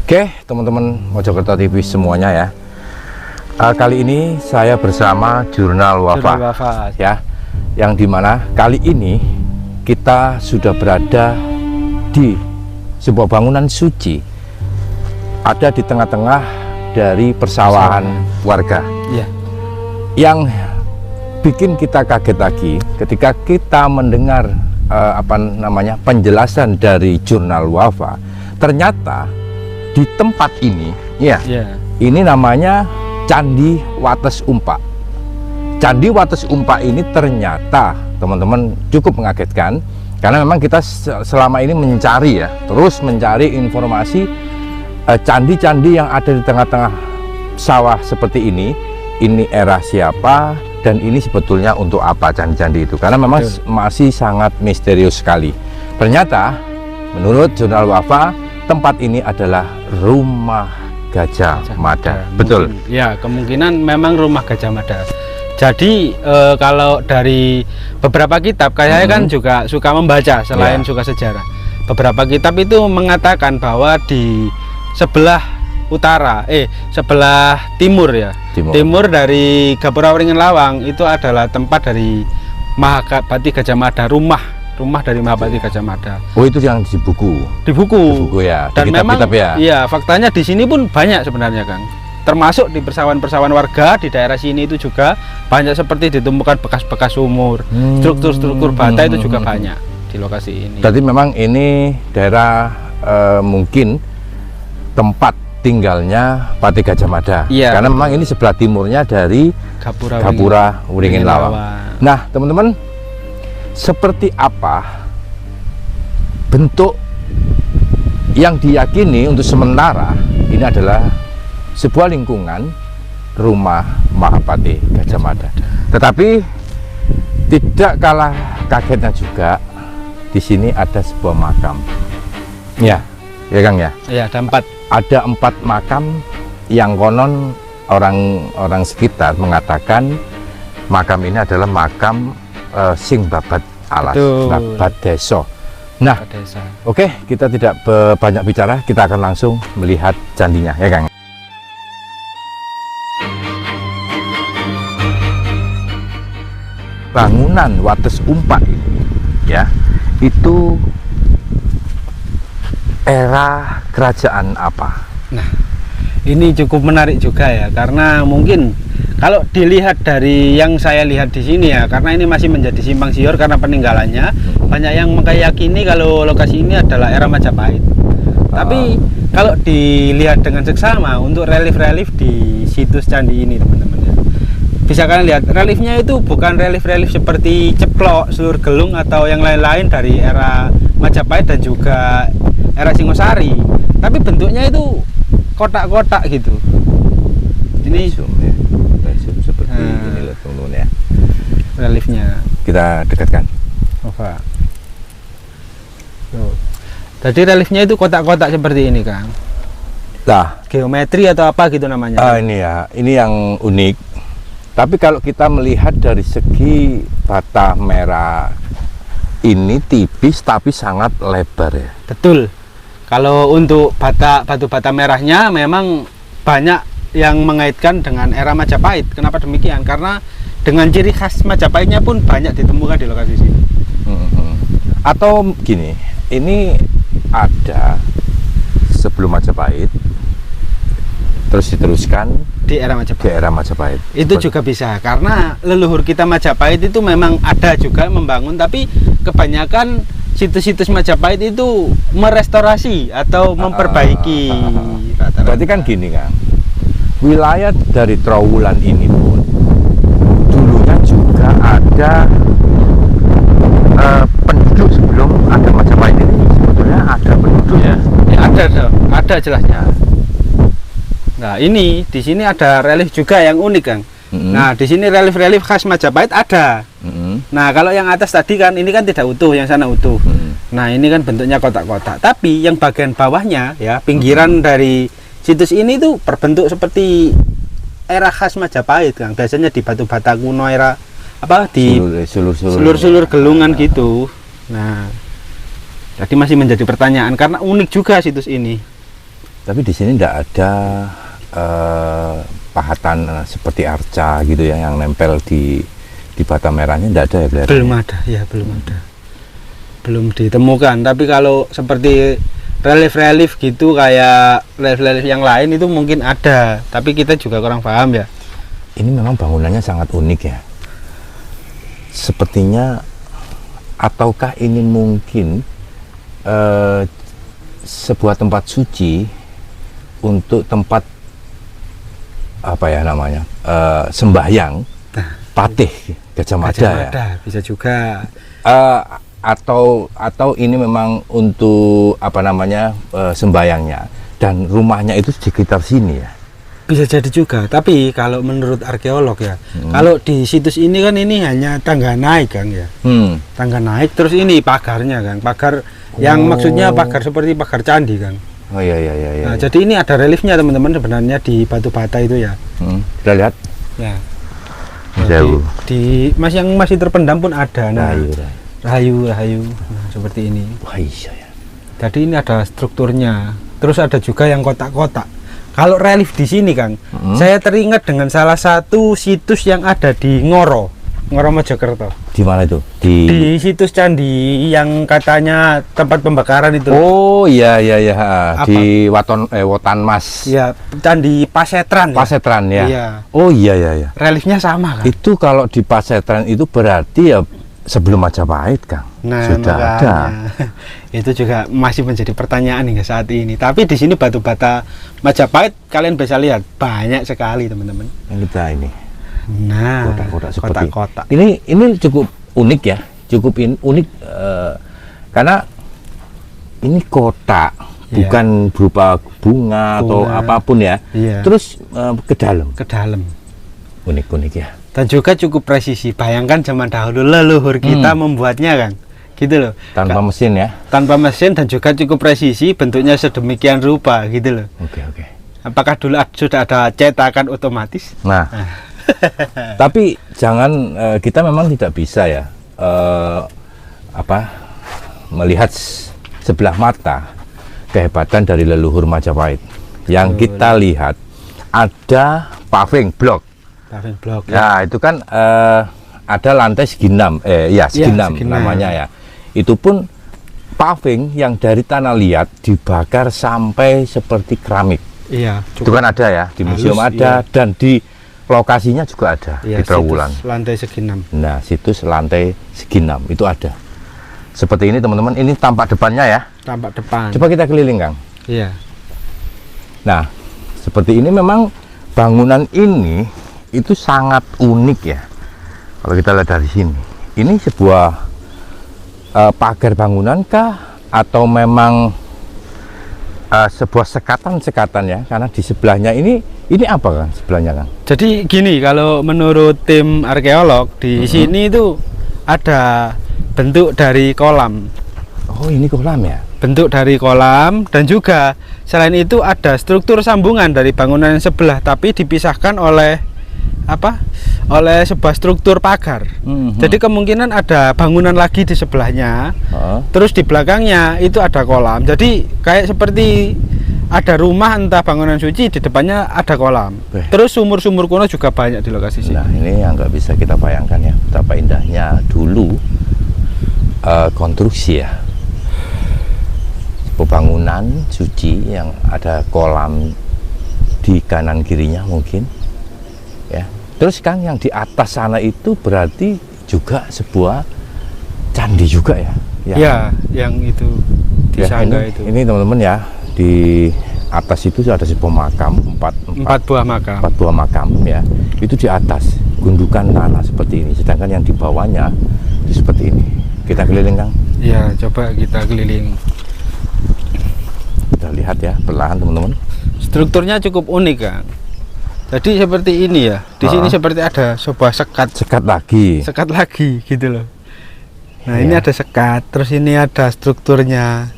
Oke, teman-teman Mojokerto TV semuanya ya. Kali ini saya bersama Jurnal Wafa ya, yang dimana kali ini kita sudah berada di sebuah bangunan suci, ada di tengah-tengah dari persawahan warga. Ya. Yang bikin kita kaget lagi ketika kita mendengar penjelasan dari Jurnal Wafa, ternyata di tempat ini ini namanya Candi Wates Umpak. Candi Wates Umpak ini ternyata teman-teman cukup mengagetkan, karena memang kita selama ini mencari terus mencari informasi candi-candi yang ada di tengah-tengah sawah seperti ini era siapa, dan ini sebetulnya untuk apa candi-candi itu, karena memang masih sangat misterius sekali. Ternyata menurut Jurnal Wafa, tempat ini adalah rumah Gajah Mada. Betul ya, kemungkinan memang rumah Gajah Mada. Jadi kalau dari beberapa kitab, saya kan juga suka membaca selain suka sejarah. Beberapa kitab itu mengatakan bahwa di sebelah utara, sebelah timur timur dari Gapura Wringin Lawang itu adalah tempat dari Mahapati Gajah Mada, rumah dari Mahapati Gajah Mada. Oh, itu yang di buku ya. Dan memang faktanya di sini pun banyak sebenarnya, Kang. Termasuk di persawahan warga di daerah sini itu juga banyak seperti ditemukan bekas-bekas sumur, struktur-struktur bata itu juga banyak di lokasi ini. Jadi memang ini daerah mungkin tempat tinggalnya Pati Gajah Mada. Karena memang ini sebelah timurnya dari Gapura Wringin Lawang. Nah, teman-teman, seperti apa bentuk yang diyakini untuk sementara ini adalah sebuah lingkungan rumah Mahapati Gajah Mada. Tetapi tidak kalah kagetnya juga, di sini ada sebuah makam. Ya Kang ya. Ya, ada empat makam yang konon orang sekitar mengatakan makam ini adalah makam sing babat alas, babat desa. Nah, oke, kita tidak banyak bicara, kita akan langsung melihat candinya, ya Kang. Bangunan Wates Umpak ini itu era kerajaan apa? Nah, ini cukup menarik juga ya, karena mungkin kalau dilihat dari yang saya lihat di sini karena ini masih menjadi simpang siur karena peninggalannya, banyak yang meyakini kalau lokasi ini adalah era Majapahit. Tapi kalau dilihat dengan seksama untuk relief-relief di situs candi ini, teman-teman bisa kalian lihat reliefnya itu bukan relief-relief seperti ceplok, Selur Gelung atau yang lain-lain dari era Majapahit dan juga era Singosari, tapi bentuknya itu kotak-kotak gitu. Ini seperti ini loh, teman-teman ya. Reliefnya kita dekatkan. Jadi reliefnya itu kotak-kotak seperti ini, Kang. Nah, geometri atau apa gitu namanya. Ini yang unik. Tapi kalau kita melihat dari segi bata merah ini tipis tapi sangat lebar ya. Betul. Kalau untuk batu bata merahnya memang banyak yang mengaitkan dengan era Majapahit. Kenapa demikian? Karena dengan ciri khas Majapahitnya pun banyak ditemukan di lokasi sini. Atau gini, ini ada sebelum Majapahit, terus diteruskan di era Majapahit. Itu juga bisa, karena leluhur kita Majapahit itu memang ada juga membangun, tapi kebanyakan situs-situs Majapahit itu merestorasi atau memperbaiki. Berarti kan gini, Kang. Wilayah dari Trowulan ini pun dulunya juga ada penduduk sebelum ada Majapahit ini, sebetulnya ada penduduk ya. Ada jelasnya. Nah, ini di sini ada relief juga yang unik, Kang. Nah, di sini relief-relief khas Majapahit ada. Nah, kalau yang atas tadi kan ini kan tidak utuh, yang sana utuh. Nah, ini kan bentuknya kotak-kotak. Tapi yang bagian bawahnya pinggiran dari situs ini tuh berbentuk seperti era khas Majapahit, Kang. Biasanya di batu bata kuno era di sulur gelungan gitu. Nah, jadi masih menjadi pertanyaan karena unik juga situs ini. Tapi di sini tidak ada pahatan seperti arca gitu ya yang nempel di bata merahnya, tidak ada ya kelihatannya? Belum ada, ya belum ada. Belum ditemukan. Tapi kalau seperti relief-relief gitu kayak relief-relief yang lain itu mungkin ada, tapi kita juga kurang paham ya. Ini memang bangunannya sangat unik ya. Sepertinya, ataukah ini mungkin sebuah tempat suci untuk tempat apa ya namanya, sembahyang patih Gajah Mada ya? Bisa juga. Atau ini memang untuk apa namanya, sembayangnya, dan rumahnya itu di sekitar sini ya? Bisa jadi juga, tapi kalau menurut arkeolog ya, kalau di situs ini kan ini hanya tangga naik Kang ya, tangga naik, terus ini pagarnya Kang, pagar yang maksudnya pagar seperti pagar candi Kang. Oh iya. Nah, jadi ini ada reliefnya teman-teman sebenarnya di batu bata itu ya. Kita lihat. Ya. Jauh. Di yang masih terpendam pun ada. Nah, rahayu. Nah, seperti ini. Wah iya ya. Jadi ini ada strukturnya. Terus ada juga yang kotak-kotak. Kalau relief di sini Kang, saya teringat dengan salah satu situs yang ada di Ngoro Mojokerto. Di mana itu? Di situs candi yang katanya tempat pembakaran itu. Oh iya. Di Wotan Mas. Ya, candi Pasetran. Pasetran ya. Iya. Oh iya. Reliefnya sama Kang. Itu kalau di Pasetran itu berarti ya sebelum Majapahit Kang. Nah, sudah makanya ada. Itu juga masih menjadi pertanyaan hingga saat ini. Tapi di sini batu bata Majapahit kalian bisa lihat banyak sekali teman-teman. Yang kita ini. Nah, kotak-kotak seperti kotak-kotak. Ini cukup unik ya, unik karena ini kotak, bukan berupa bunga atau apapun ya. Terus ke dalam. Unik ya. Dan juga cukup presisi. Bayangkan zaman dahulu leluhur kita membuatnya Kang. Gitu loh. Tanpa mesin ya. Tanpa mesin dan juga cukup presisi, bentuknya sedemikian rupa gitu loh. Oke. Apakah dulu sudah ada cetakan otomatis? Nah. Tapi jangan, kita memang tidak bisa ya melihat sebelah mata kehebatan dari leluhur Majapahit. Yang kita lihat ada paving block. Ya, itu kan ada lantai segi 6, segi 6 namanya ya. Itu pun paving yang dari tanah liat dibakar sampai seperti keramik. Iya. Itu kan ada ya, di museum ada, dan di lokasinya juga ada, di Trawulan. Lantai segi 6. Nah, situs lantai segi 6 itu ada. Seperti ini teman-teman, ini tampak depannya ya. Tampak depan. Coba kita keliling Kang. Iya. Nah, seperti ini memang bangunan ini itu sangat unik ya. Kalau kita lihat dari sini, ini sebuah pagar bangunan kah atau memang sebuah sekatan ya? Karena di sebelahnya ini apa Kang? Sebelahnya Kang? Jadi gini, kalau menurut tim arkeolog di sini itu ada bentuk dari kolam. Oh, ini kolam ya? Bentuk dari kolam, dan juga selain itu ada struktur sambungan dari bangunan yang sebelah, tapi dipisahkan oleh oleh sebuah struktur pagar. Jadi kemungkinan ada bangunan lagi di sebelahnya, terus di belakangnya itu ada kolam. Jadi kayak seperti ada rumah, entah bangunan suci, di depannya ada kolam. Terus sumur-sumur kuno juga banyak di lokasi sini. Nah, ini yang nggak bisa kita bayangkan ya, betapa indahnya dulu konstruksi ya, bangunan suci yang ada kolam di kanan kirinya mungkin ya. Terus Kang, yang di atas sana itu berarti juga sebuah candi juga ya? Ya, yang itu di Sangga itu. Ini teman-teman ya, di atas itu ada sebuah makam, empat buah makam ya. Itu di atas gundukan tanah seperti ini. Sedangkan yang di bawahnya itu seperti ini. Kita keliling Kang? Ya, coba kita keliling. Kita lihat ya, perlahan teman-teman. Strukturnya cukup unik Kang. Jadi seperti ini ya. Di sini seperti ada sebuah sekat lagi gitu loh. Nah, ini ada sekat, terus ini ada strukturnya.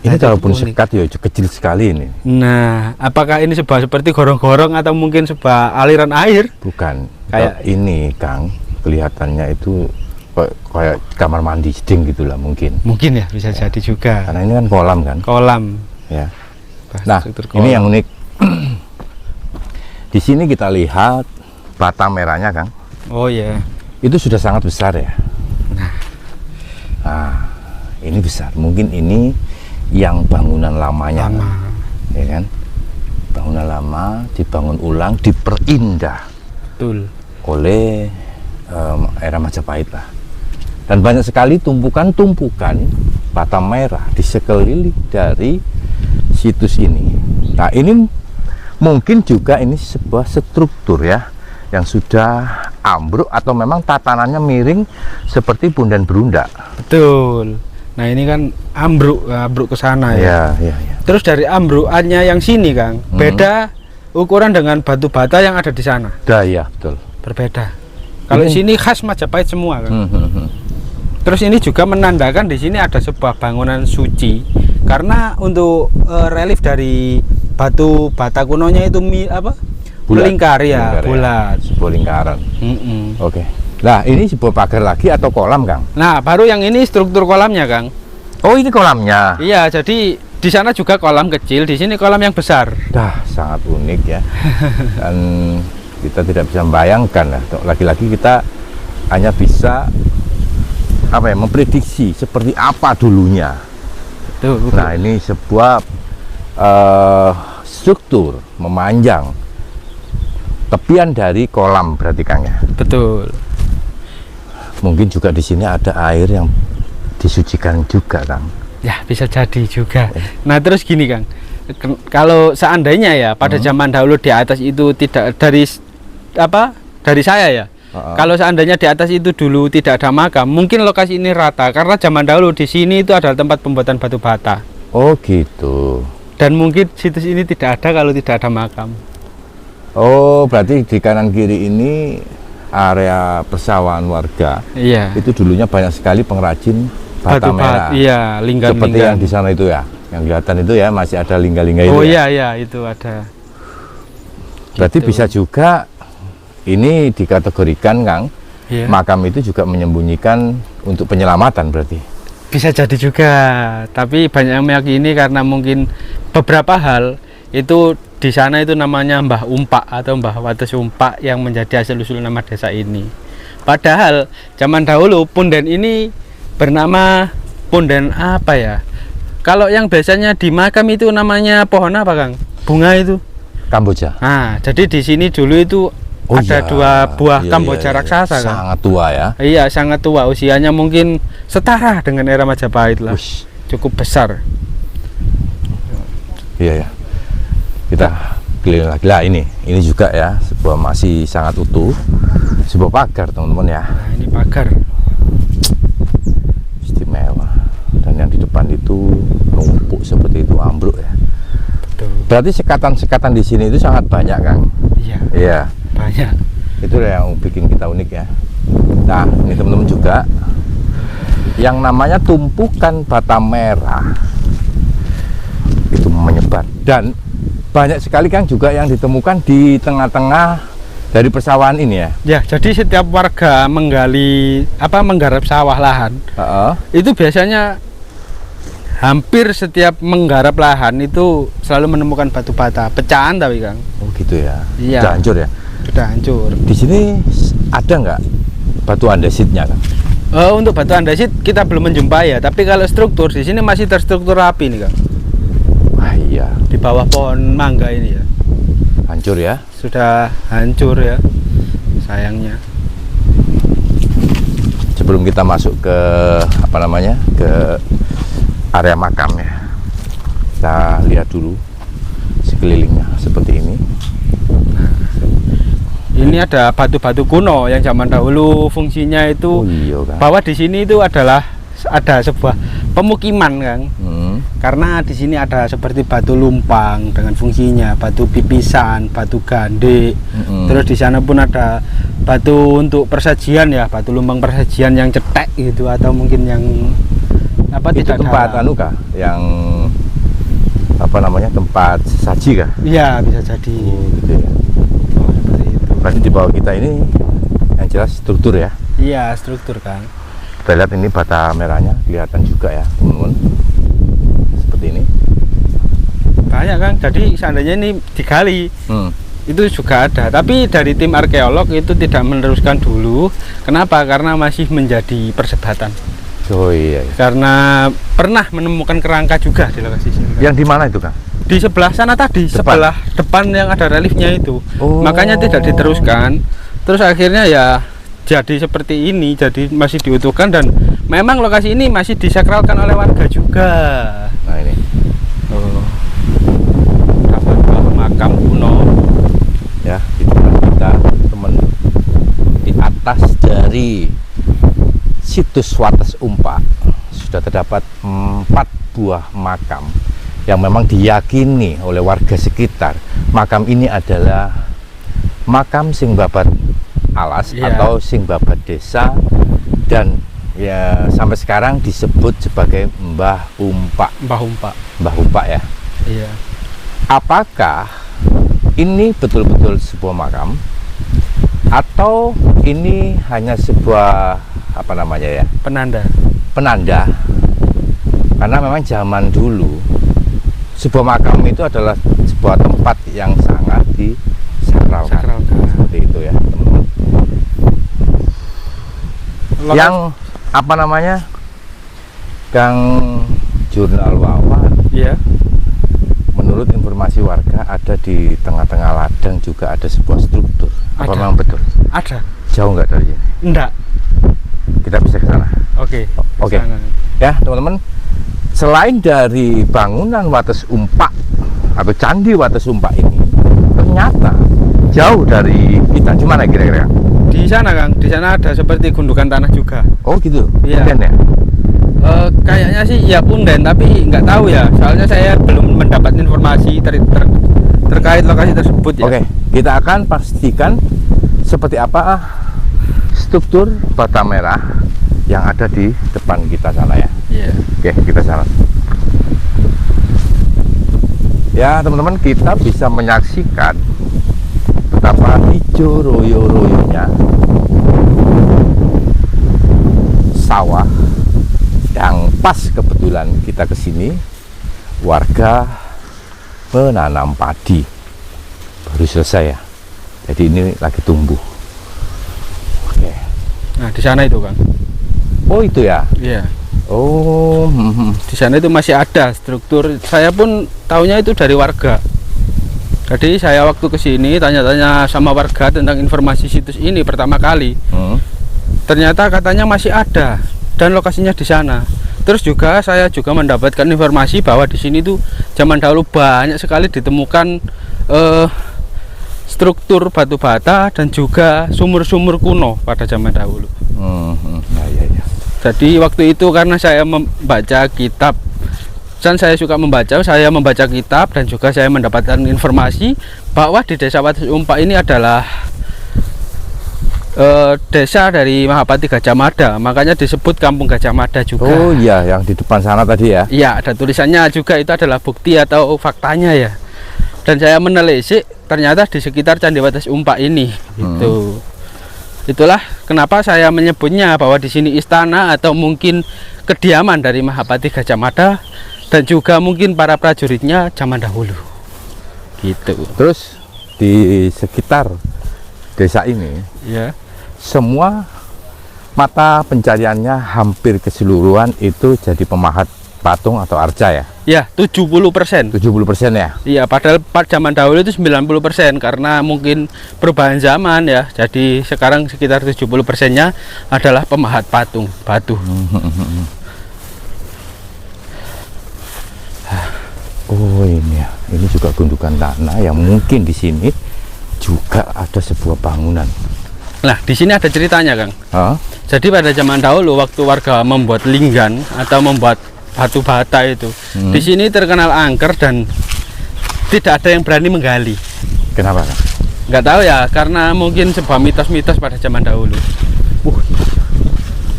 Ini walaupun sekat ya kecil sekali ini. Nah, apakah ini seperti gorong-gorong atau mungkin sebuah aliran air? Bukan. Kayak ini Kang, kelihatannya itu kayak kamar mandi seding gitulah mungkin. Mungkin ya, bisa jadi juga. Karena ini kan kolam kan. Kolam. Ya. Nah, ini yang unik. Di sini kita lihat bata merahnya, Kang. Oh ya. Itu sudah sangat besar ya. Nah, ini besar. Mungkin ini yang bangunan lamanya. Lama. Ya kan? Bangunan lama dibangun ulang, diperindah. Betul. Oleh era Majapahit lah. Dan banyak sekali tumpukan-tumpukan bata merah di sekeliling dari situs ini. Nah, ini mungkin juga ini sebuah struktur ya yang sudah ambruk atau memang tatanannya miring seperti bundan berundak. Betul. Nah, ini kan ambruk ke sana ya. Ya. Terus dari ambrukannya yang sini, Kang, beda ukuran dengan batu bata yang ada di sana. Ya, betul. Berbeda. Kalau sini khas Majapahit semua, Kang. Terus ini juga menandakan di sini ada sebuah bangunan suci, karena untuk relief dari batu bata kunonya itu melingkar ya, bulat. Sebuah lingkaran. Oke. Nah, ini sebuah pagar lagi atau kolam, Kang? Nah, baru yang ini struktur kolamnya, Kang. Oh, ini kolamnya. Iya, jadi di sana juga kolam kecil, di sini kolam yang besar. Sangat unik ya. Dan kita tidak bisa membayangkan ya. Lagi-lagi kita hanya bisa memprediksi seperti apa dulunya. Betul. Nah, ini sebuah struktur memanjang tepian dari kolam berarti, Kang ya. Betul. Mungkin juga di sini ada air yang disucikan juga, Kang. Ya, bisa jadi juga. Nah, terus gini, Kang. Kalau seandainya ya pada zaman dahulu di atas itu tidak dari saya ya. Kalau seandainya di atas itu dulu tidak ada makam, mungkin lokasi ini rata karena zaman dahulu di sini itu adalah tempat pembuatan batu bata. Oh, gitu. Dan mungkin situs ini tidak ada kalau tidak ada makam. Oh, berarti di kanan kiri ini area persawahan warga. Iya. Itu dulunya banyak sekali pengrajin bata merah. Iya, linggan-linggan. Seperti yang di sana itu ya. Yang kelihatan itu ya masih ada lingga-lingga itu. Oh iya, itu ada. Berarti gitu. bisa juga ini dikategorikan, Kang. Iya. Makam itu juga menyembunyikan untuk penyelamatan berarti. Bisa jadi juga, tapi banyak yang meyakini karena mungkin beberapa hal itu di sana itu namanya Mbah Umpak atau Mbah Wates Umpak yang menjadi asal usul nama desa ini. Padahal zaman dahulu punden ini bernama punden apa ya? Kalau yang biasanya di makam itu namanya pohon apa, Kang? Bunga itu? Kamboja. Nah, jadi di sini dulu itu ada dua buah Kamboja raksasa, kan? Sangat tua ya. Iya, sangat tua. Usianya mungkin setara dengan era Majapahit lah. Cukup besar. Iya ya. Kita keliling lagi lah ini juga ya sebuah masih sangat utuh, sebuah pagar, teman-teman ya. Nah, ini pagar istimewa, dan yang di depan itu numpuk seperti itu, ambruk ya. Betul. Berarti sekatan-sekatan di sini itu sangat banyak, Kang. Iya, banyak. Itu yang bikin kita unik ya. Nah, ini teman-teman juga yang namanya tumpukan bata merah itu menyebar, dan banyak sekali, Kang, juga yang ditemukan di tengah-tengah dari persawahan ini ya. Ya, jadi setiap warga menggarap sawah lahan, itu biasanya hampir setiap menggarap lahan itu selalu menemukan batu bata pecahan, tapi, Kang. Oh, gitu ya. Iya. Sudah hancur ya. Sudah hancur. Di sini ada nggak batu andesitnya, Kang? Untuk batu andesit kita belum menjumpai ya, tapi kalau struktur di sini masih terstruktur rapi nih, Kang. Wah, iya. Di bawah pohon mangga ini ya. Hancur ya. Sudah hancur ya. Sayangnya. Sebelum kita masuk ke ke area makamnya, kita lihat dulu sekelilingnya seperti ini. Ini ada batu-batu kuno yang zaman dahulu fungsinya itu bahwa di sini itu ada sebuah pemukiman, Kang. Karena di sini ada seperti batu lumpang dengan fungsinya batu pipisan, batu gandek. Terus di sana pun ada batu untuk persajian ya, batu lumpang persajian yang cetek gitu, atau mungkin yang itu tidak tempat yang tempat sesaji kah? Iya, bisa jadi. Gitu ya. Berarti di bawah kita ini yang jelas struktur ya? Iya, struktur, Kang. Kita lihat ini bata merahnya kelihatan juga ya, teman-teman. Seperti ini. banyak Kang. Jadi seandainya ini digali, itu juga ada. Tapi dari tim arkeolog itu tidak meneruskan dulu. Kenapa? Karena masih menjadi perdebatan. Oh iya. Karena pernah menemukan kerangka juga di lokasi sini. Yang di mana itu Kang? Di sebelah sana tadi, sebelah depan yang ada reliefnya itu. Makanya tidak diteruskan. Terus akhirnya ya jadi seperti ini, jadi masih diutuhkan dan memang lokasi ini masih disakralkan oleh warga juga. Nah ini. Dapat makam kuno. Ya, itulah kita teman di atas dari situs Wates Umpak sudah terdapat 4 buah makam yang memang diyakini oleh warga sekitar. Makam ini adalah makam sing babat alas atau sing babat desa, dan ya sampai sekarang disebut sebagai Mbah Umpak. Mbah Umpak ya. Iya. Apakah ini betul-betul sebuah makam atau ini hanya sebuah apa namanya ya? Penanda. Karena memang zaman dulu sebuah makam itu adalah sebuah tempat yang sangat disakralkan. Seperti itu ya, teman-teman. Yang apa namanya? Kang Jurnal Wawa. Iya. Menurut informasi warga ada di tengah-tengah ladang juga ada sebuah struktur. Apa memang betul? Ada. Jauh nggak dari sini? Enggak. Kita bisa ke sana. Oke. Ya, teman-teman. Selain dari bangunan Wates Umpak atau Candi Wates Umpak ini, ternyata jauh dari kita. Di mana kira-kira? Di sana Kang. Di sana ada seperti gundukan tanah juga. Oh gitu. Iya. Ya? Kayaknya sih ya punden, tapi nggak tahu ya. Soalnya saya belum mendapat informasi terkait lokasi tersebut ya. Oke, kita akan pastikan seperti apa struktur bata merah yang ada di depan kita sana ya. Iya. Oke, kita sana. Ya, teman-teman, kita bisa menyaksikan betapa hijau royo-royonya sawah. Yang pas kebetulan kita kesini, warga menanam padi baru selesai ya. Jadi ini lagi tumbuh. Oke. Nah di sana itu Kang. Oh itu ya. Iya. Oh. Di sana itu masih ada struktur. Saya pun taunya itu dari warga. Jadi saya waktu kesini tanya-tanya sama warga tentang informasi situs ini pertama kali. Ternyata katanya masih ada. Dan lokasinya di sana. Terus juga saya juga mendapatkan informasi bahwa di sini tuh zaman dahulu banyak sekali ditemukan struktur batu bata dan juga sumur-sumur kuno pada zaman dahulu. Ya. Jadi waktu itu karena saya membaca kitab dan saya suka membaca, saya membaca kitab dan juga saya mendapatkan informasi bahwa di Desa Wates Umpak ini adalah desa dari Mahapati Gajah Mada, makanya disebut Kampung Gajah Mada juga. Oh iya, yang di depan sana tadi ya. Iya, ada tulisannya juga, itu adalah bukti atau faktanya ya. Dan saya menelisik, ternyata di sekitar Candi Wates Umpak ini itu. Itulah kenapa saya menyebutnya bahwa di sini istana atau mungkin kediaman dari Mahapati Gajah Mada dan juga mungkin para prajuritnya zaman dahulu. Gitu. Terus di sekitar desa ini ya, semua mata pencariannya hampir keseluruhan itu jadi pemahat patung atau arca ya? Ya, 70%. 70% ya? Iya, padahal zaman dahulu itu 90% karena mungkin perubahan zaman ya. Jadi sekarang sekitar 70%-nya adalah pemahat patung batu. Oh ini ya, ini juga gundukan tanah yang mungkin di sini juga ada sebuah bangunan. Nah, di sini ada ceritanya, Kang. Jadi pada zaman dahulu waktu warga membuat linggan atau membuat batu bata itu, di sini terkenal angker dan tidak ada yang berani menggali. Kenapa, Kang? Nggak tahu ya, karena mungkin sebuah mitos-mitos pada zaman dahulu.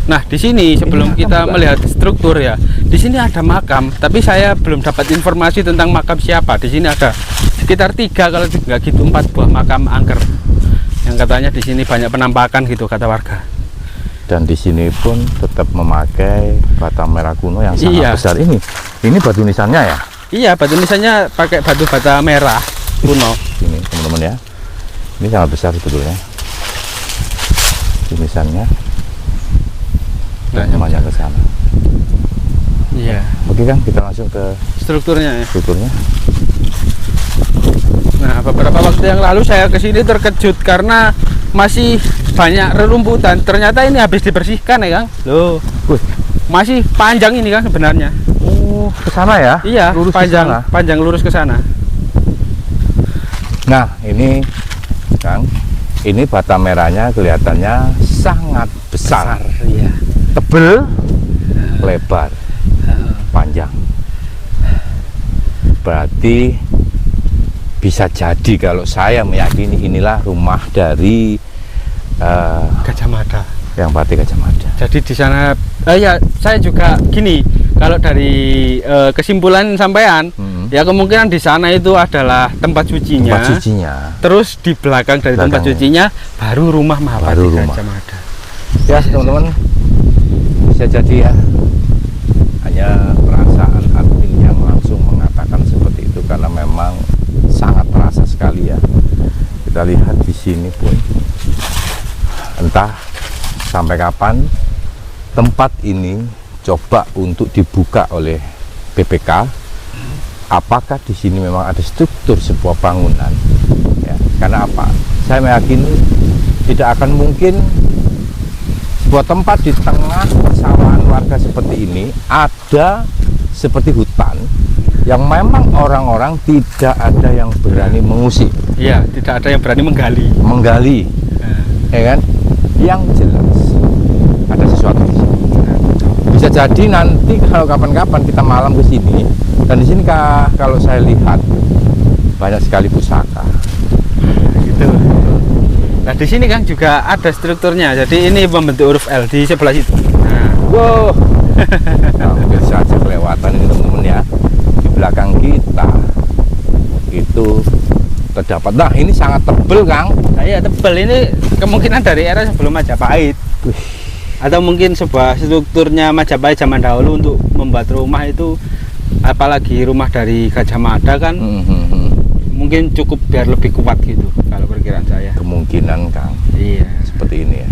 Nah, di sini sebelum kita melihat struktur ya, di sini ada makam, tapi saya belum dapat informasi tentang makam siapa. Di sini ada sekitar 3 kalau nggak gitu 4 buah makam angker yang katanya di sini banyak penampakan gitu kata warga. Dan di sini pun tetap memakai bata merah kuno yang sangat besar ini. Ini batu nisannya ya? Iya, batu nisannya pakai batu bata merah kuno. Ini teman-teman ya, ini sangat besar sebetulnya nisannya. Dan namanya ke sana. Iya. Oke Kang, kita langsung ke strukturnya ya. Strukturnya. Nah, beberapa waktu yang lalu saya kesini terkejut karena masih banyak rerumputan. Ternyata ini habis dibersihkan ya Kang. Loh, masih panjang ini Kang sebenarnya. Oh, ke sana ya? Iya, lurus panjang, kesana. panjang lurus ke sana. Nah, ini Kang, ini bata merahnya kelihatannya sangat besar. Iya. Tebel, lebar, panjang. Berarti bisa jadi kalau saya meyakini inilah rumah dari Gajah Mada. yang Batik Gajah Mada. Jadi di sana ya saya juga gini, kalau dari kesimpulan sampean ya kemungkinan di sana itu adalah tempat sucinya. Tempat sucinya. Terus di belakang dari tempat sucinya baru rumah Mahapati Gajah Mada. Ya teman-teman, bisa jadi ya hanya perasaan admin yang langsung mengatakan seperti itu karena memang sangat terasa sekali ya. Kita lihat di sini pun entah sampai kapan tempat ini coba untuk dibuka oleh BPK. Apakah di sini memang ada struktur sebuah bangunan? Ya, karena apa? Saya meyakini tidak akan mungkin sebuah tempat di tengah persawahan warga seperti ini ada seperti hutan yang memang orang-orang tidak ada yang berani mengusik. Iya, tidak ada yang berani menggali, ya kan? Yang jelas ada sesuatu di sini. Bisa jadi nanti kalau kapan-kapan kita malam ke sini, dan di sini kalau saya lihat banyak sekali pusaka. Gitu. Nah di sini Kang juga ada strukturnya. Jadi ini membentuk huruf L di sebelah situ. Nah, wow, hampir saja kelewatan ini teman-teman ya. Di belakang kita itu terdapat. Nah ini sangat tebel Kang. Nah, iya tebel, ini kemungkinan dari era sebelum Majapahit. Atau mungkin sebuah strukturnya Majapahit zaman dahulu untuk membuat rumah itu, apalagi rumah dari Gajah Mada kan. Mungkin cukup biar lebih kuat gitu kalau perkiraan saya. Kemungkinan Kang. Iya. Seperti ini ya.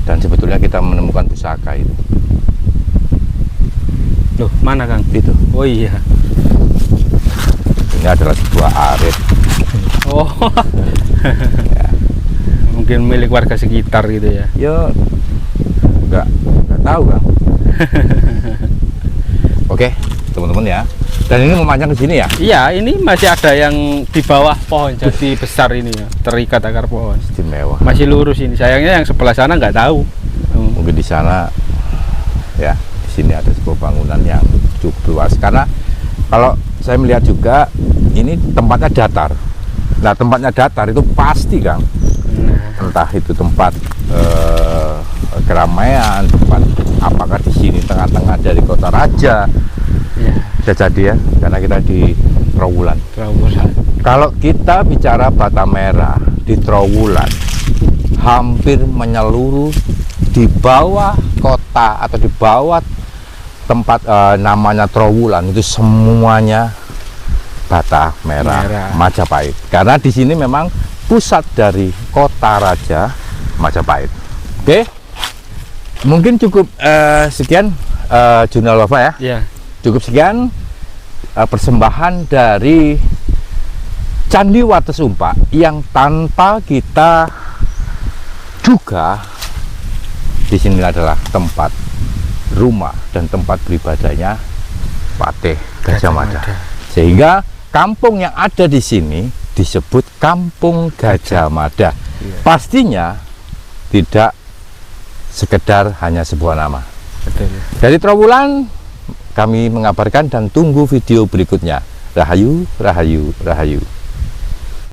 Dan sebetulnya kita menemukan pusaka itu. Loh, mana Kang? Itu. Oh iya. Ini adalah sebuah arit. Oh. Ya. Mungkin milik warga sekitar gitu ya. Yo, nggak tahu Kang. Oke, teman-teman ya. Dan ini memanjang ke sini ya? Iya, ini masih ada yang di bawah pohon jati besar ini ya, terikat akar pohon. Istimewa. Masih lurus ini. Sayangnya yang sebelah sana nggak tahu. Mungkin di sana ya, di sini ada sebuah bangunan yang cukup luas. Karena kalau saya melihat juga ini tempatnya datar. Nah, tempatnya datar itu pasti Kang. Entah itu tempat keramaian, tempat apakah di sini tengah-tengah dari kota raja. Ya. Bisa jadi ya, karena kita di Trowulan. Trowulan. Kalau kita bicara bata merah di Trowulan, hampir menyeluruh di bawah kota atau di bawah tempat namanya Trowulan itu semuanya bata merah Majapahit. Karena di sini memang pusat dari kota raja Majapahit. Oke, mungkin cukup sekian jurnal Wafa ya. Iya. Cukup sekian persembahan dari Candi Wates Umpak yang tanpa kita duga di sini adalah tempat rumah dan tempat beribadahnya Patih Gajah Mada. Sehingga kampung yang ada di sini disebut Kampung Gajah Mada. Pastinya tidak sekedar hanya sebuah nama. Betul. Dari Trowulan kami mengabarkan dan tunggu video berikutnya. Rahayu, rahayu, rahayu.